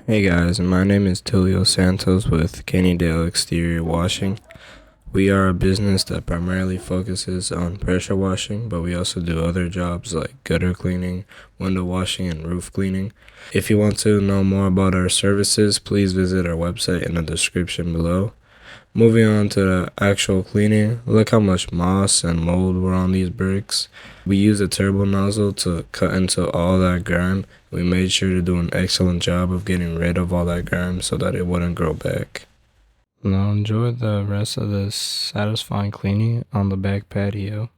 Hey guys, my name is Tulio Santos with KennyDale Exterior Washing. We are a business that primarily focuses on pressure washing, but we also do other jobs like gutter cleaning, window washing, and roof cleaning. If you want to know more about our services, please visit our website in the description below. Moving on to the actual cleaning, look how much moss and mold were on these bricks. We used a turbo nozzle to cut into all that grime. We made sure to do an excellent job of getting rid of all that grime so that it wouldn't grow back. Now enjoy the rest of this satisfying cleaning on the back patio.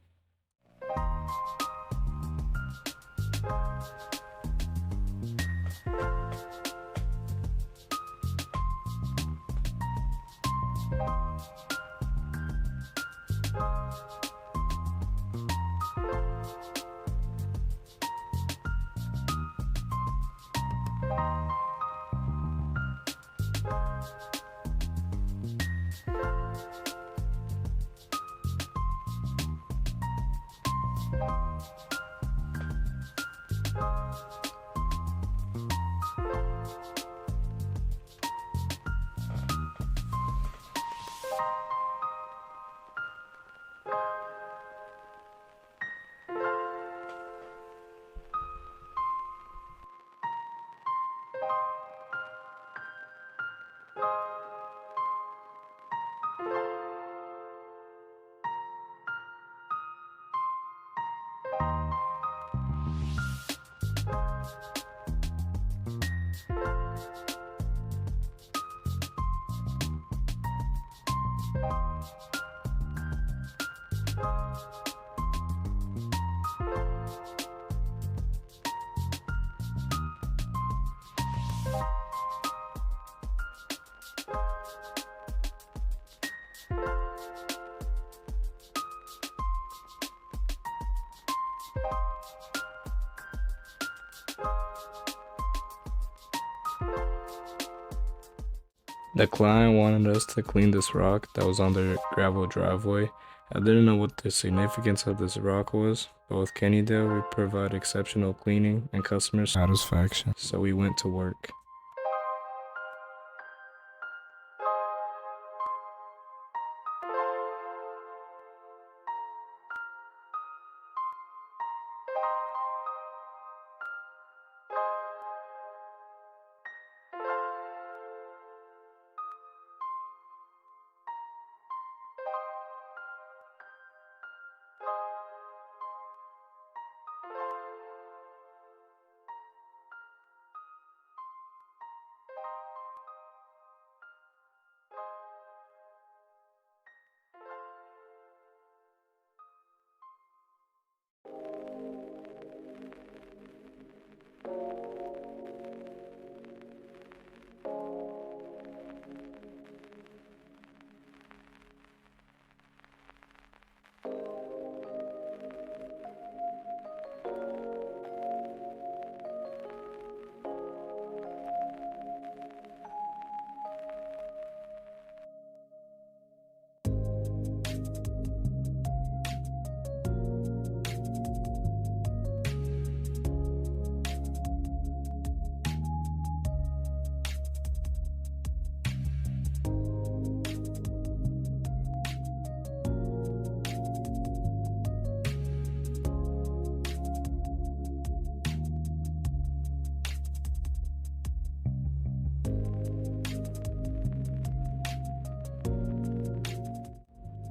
The client wanted us to clean this rock that was on their gravel driveway. I didn't know what the significance of this rock was, but with KennyDale we provide exceptional cleaning and customer satisfaction, so we went to work.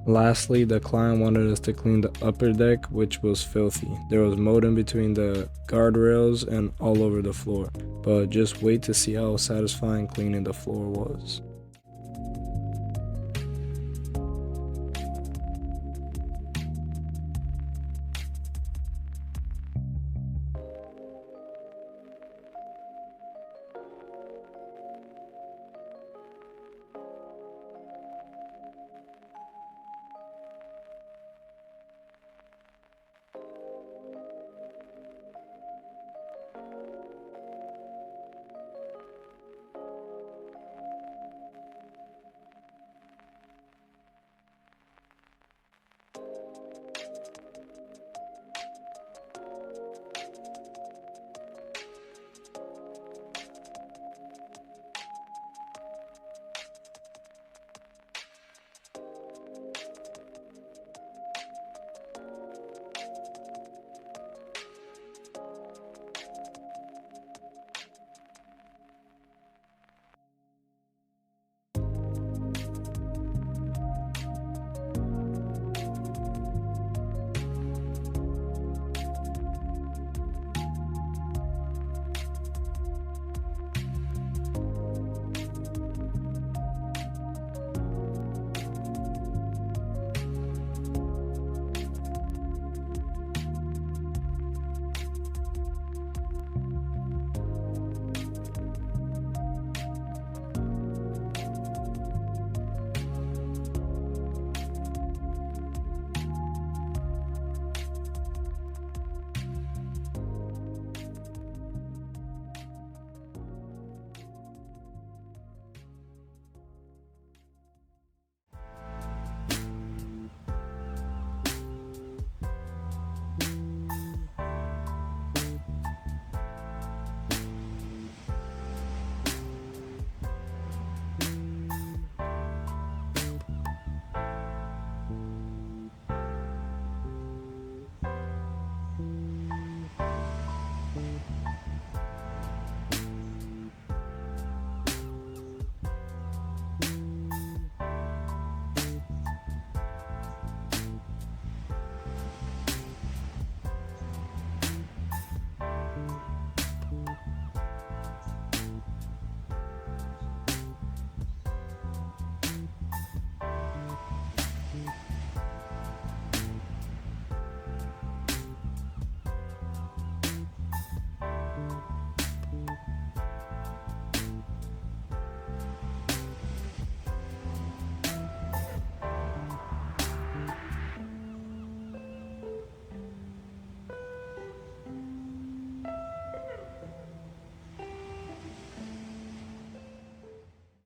Lastly, the client wanted us to clean the upper deck, which was filthy. There was mold in between the guardrails and all over the floor, but just wait to see how satisfying cleaning the floor was.